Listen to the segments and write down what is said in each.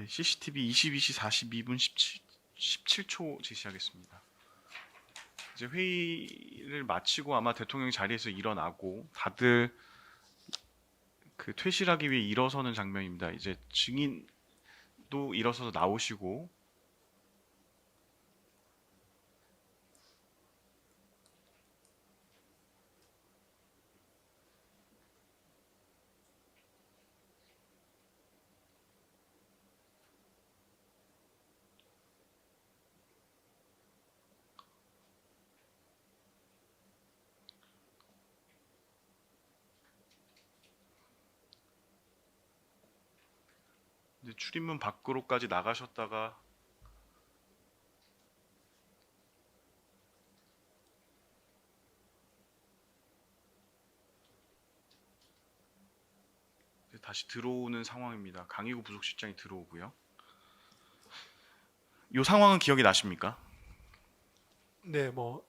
네, CCTV 22시 42분 17초 제시하겠습니다. 이제 회의를 마치고 아마 대통령이 자리에서 일어나고 다들 그 퇴실하기 위해 일어서는 장면입니다. 이제 증인도 일어서서 나오시고 이제 출입문 밖으로까지 나가셨다가 이제 다시 들어오는 상황입니다. 강희구 부속실장이 들어오고요. 이 상황은 기억이 나십니까? 네, 뭐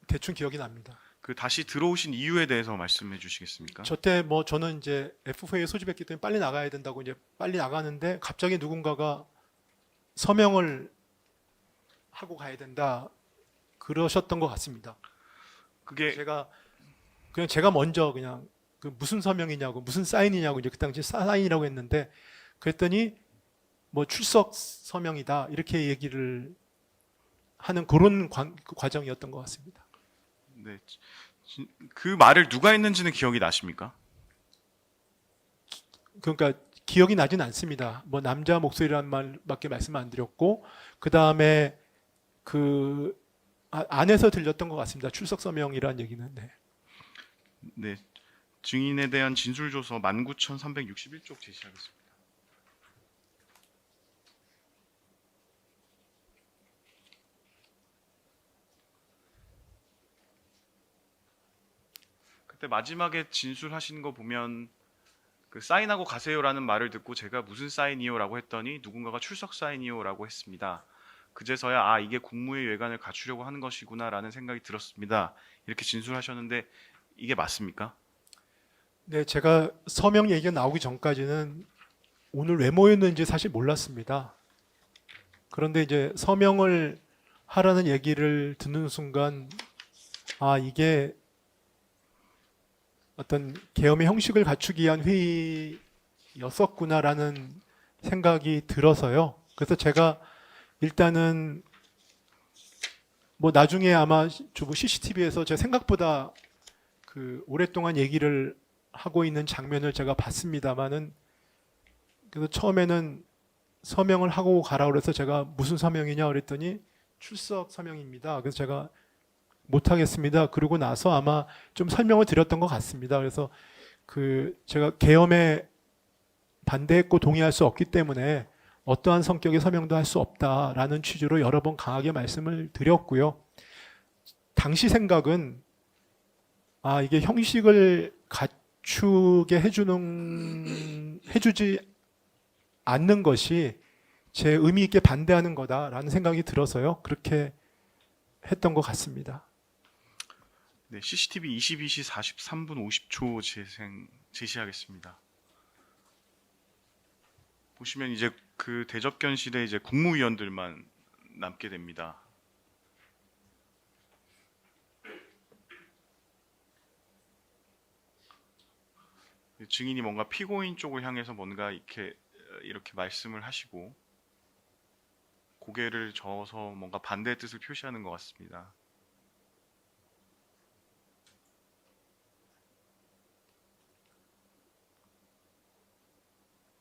대충 기억이 납니다. 그 다시 들어오신 이유에 대해서 말씀해 주시겠습니까? 저때 뭐 저는 이제 F회에 소집했기 때문에 빨리 나가야 된다고 이제 빨리 나가는데 갑자기 누군가가 서명을 하고 가야 된다 그러셨던 것 같습니다. 그게 제가 먼저 그냥 그 무슨 서명이냐고 무슨 사인이냐고 이제 그 당시 사인이라고 했는데 그랬더니 뭐 출석 서명이다 이렇게 얘기를 하는 그런 과정이었던 것 같습니다. 네, 그 말을 누가 했는지는 기억이 나십니까? 그러니까 기억이 나진 않습니다. 뭐 남자 목소리라는 말밖에 말씀 안 드렸고 그 다음에 그 안에서 들렸던 것 같습니다. 출석 서명이라는 얘기는. 네. 네, 증인에 대한 진술조서 19,361쪽 제시하겠습니다. 그때 마지막에 진술하신 거 보면 그 사인하고 가세요라는 말을 듣고 제가 무슨 사인이요라고 했더니 누군가가 출석 사인이요라고 했습니다. 그제서야 아 이게 국무의 외관을 갖추려고 하는 것이구나라는 생각이 들었습니다. 이렇게 진술하셨는데 이게 맞습니까? 네, 제가 서명 얘기가 나오기 전까지는 오늘 왜 모였는지 사실 몰랐습니다. 그런데 이제 서명을 하라는 얘기를 듣는 순간 아 이게 어떤 계엄의 형식을 갖추기 위한 회의였었구나라는 생각이 들어서요. 그래서 제가 일단은 뭐 나중에 아마 주부 CCTV에서 제 생각보다 그 오랫동안 얘기를 하고 있는 장면을 제가 봤습니다만은 그래서 처음에는 서명을 하고 가라 그래서 제가 무슨 서명이냐 그랬더니 출석 서명입니다. 그래서 제가 못하겠습니다. 그러고 나서 아마 좀 설명을 드렸던 것 같습니다. 그래서 그 제가 계엄에 반대했고 동의할 수 없기 때문에 어떠한 성격의 서명도 할 수 없다라는 취지로 여러 번 강하게 말씀을 드렸고요. 당시 생각은 아 이게 형식을 갖추게 해주지 않는 것이 제 의미 있게 반대하는 거다라는 생각이 들어서요. 그렇게 했던 것 같습니다. 네, CCTV 22시 43분 50초 제시하겠습니다. 보시면 이제 그 대접견실에 이제 국무위원들만 남게 됩니다. 증인이 뭔가 피고인 쪽을 향해서 뭔가 이렇게 말씀을 하시고 고개를 저어서 뭔가 반대의 뜻을 표시하는 것 같습니다.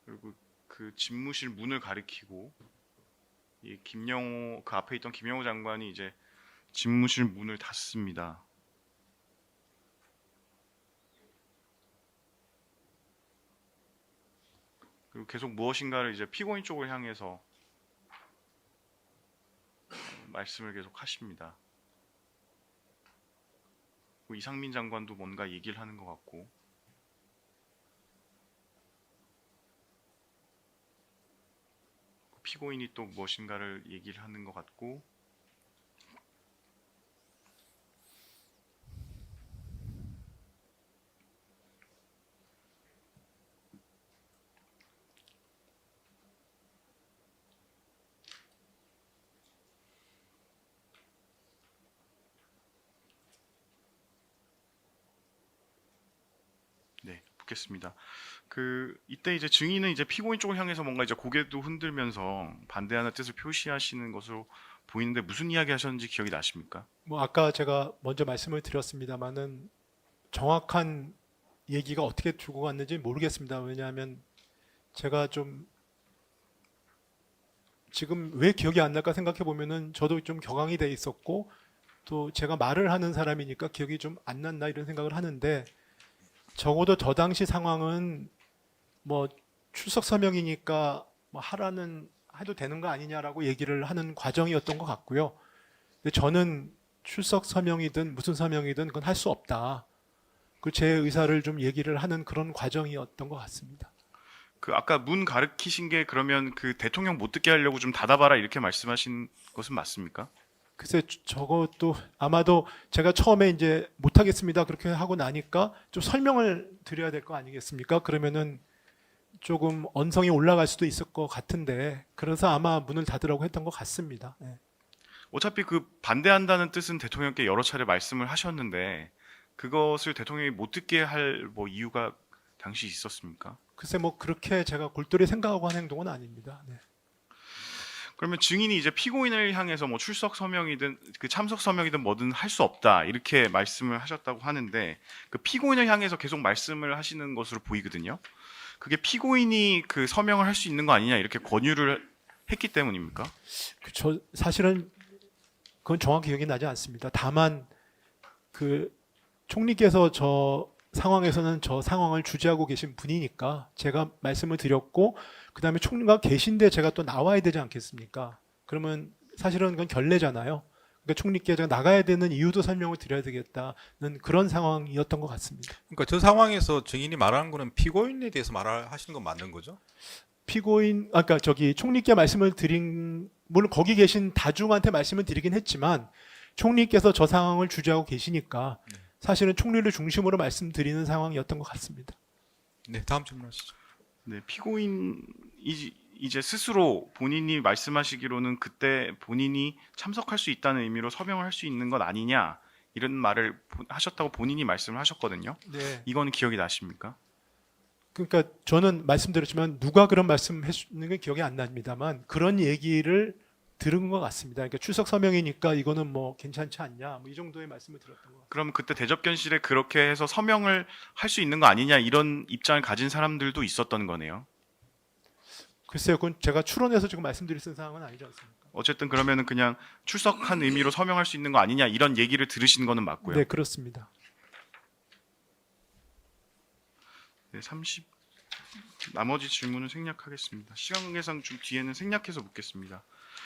그리고 그 집무실 문을 가리키고 이 김영호 그 앞에 있던 김영호 장관이 이제 집무실 문을 닫습니다. 그리고 계속 무엇인가를 이제 피고인 쪽을 향해서 말씀을 계속 하십니다. 이상민 장관도 뭔가 얘기를 하는 것 같고 피고인이 또 무엇인가를 얘기를 하는 것 같고 묻겠습니다. 이때 이제 증인은 이제 피고인 쪽을 향해서 뭔가 이제 고개도 흔들면서 반대하는 뜻을 표시하시는 것으로 보이는데 무슨 이야기 하셨는지 기억이 나십니까? 뭐 아까 제가 먼저 말씀을 드렸습니다만은 정확한 얘기가 어떻게 두고 갔는지 모르겠습니다. 왜냐하면 제가 좀 지금 왜 기억이 안 날까 생각해 보면은 저도 좀 격앙이 돼 있었고 또 제가 말을 하는 사람이니까 기억이 좀 안 났나 이런 생각을 하는데 적어도 저 당시 상황은 뭐 출석 서명이니까 뭐 하라는 해도 되는 거 아니냐라고 얘기를 하는 과정이었던 것 같고요. 근데 저는 출석 서명이든 무슨 서명이든 그건 할 수 없다. 그 제 의사를 좀 얘기를 하는 그런 과정이었던 것 같습니다. 아까 문 가리키신 게 그러면 대통령 못 듣게 하려고 좀 닫아봐라 이렇게 말씀하신 것은 맞습니까? 글쎄 저것도 아마도 제가 처음에 이제 못하겠습니다 그렇게 하고 나니까 좀 설명을 드려야 될 거 아니겠습니까? 그러면은 조금 언성이 올라갈 수도 있을 것 같은데 그래서 아마 문을 닫으라고 했던 것 같습니다. 네. 어차피 반대한다는 뜻은 대통령께 여러 차례 말씀을 하셨는데 그것을 대통령이 못 듣게 할 뭐 이유가 당시 있었습니까? 글쎄 뭐 그렇게 제가 골똘히 생각하고 한 행동은 아닙니다. 네. 그러면 증인이 이제 피고인을 향해서 뭐 출석 서명이든 참석 서명이든 뭐든 할 수 없다 이렇게 말씀을 하셨다고 하는데 피고인을 향해서 계속 말씀을 하시는 것으로 보이거든요. 그게 피고인이 서명을 할 수 있는 거 아니냐 이렇게 권유를 했기 때문입니까? 저 사실은 그건 정확히 기억이 나지 않습니다. 다만 총리께서 저 상황에서는 저 상황을 주재하고 계신 분이니까 제가 말씀을 드렸고 그다음에 총리가 계신데 제가 또 나와야 되지 않겠습니까? 그러면 사실은 그건 결례잖아요. 그러니까 총리께 제가 나가야 되는 이유도 설명을 드려야 되겠다는 그런 상황이었던 것 같습니다. 그러니까 저 상황에서 증인이 말하는 거는 피고인에 대해서 말하시는 건 맞는 거죠? 피고인 아까 저기 총리께 말씀을 드린 물론 거기 계신 다중한테 말씀을 드리긴 했지만 총리께서 저 상황을 주재하고 계시니까 사실은 총리를 중심으로 말씀드리는 상황이었던 것 같습니다. 네, 다음 질문하시죠. 네, 피고인이 이제 스스로 본인이 말씀하시기로는 그때 본인이 참석할 수 있다는 의미로 서명을 할 수 있는 것 아니냐 이런 말을 하셨다고 본인이 말씀을 하셨거든요. 네. 이건 기억이 나십니까? 그러니까 저는 말씀드렸지만 누가 그런 말씀했는 게 기억이 안 납니다만 그런 얘기를 들은 것 같습니다. 그러니까 출석 서명이니까 이거는 뭐 괜찮지 않냐 뭐 이 정도의 말씀을 드렸던 것 같습니다. 그럼 그때 대접견실에 그렇게 해서 서명을 할 수 있는 거 아니냐 이런 입장을 가진 사람들도 있었던 거네요. 글쎄요, 그건 제가 추론해서 지금 말씀드릴 상황은 아니지 않습니까? 어쨌든 그러면은 그냥 출석한 의미로 서명할 수 있는 거 아니냐 이런 얘기를 들으신 거는 맞고요. 네, 그렇습니다. 네, 나머지 질문은 생략하겠습니다. 시간 관계상 좀 뒤에는 생략해서 묻겠습니다.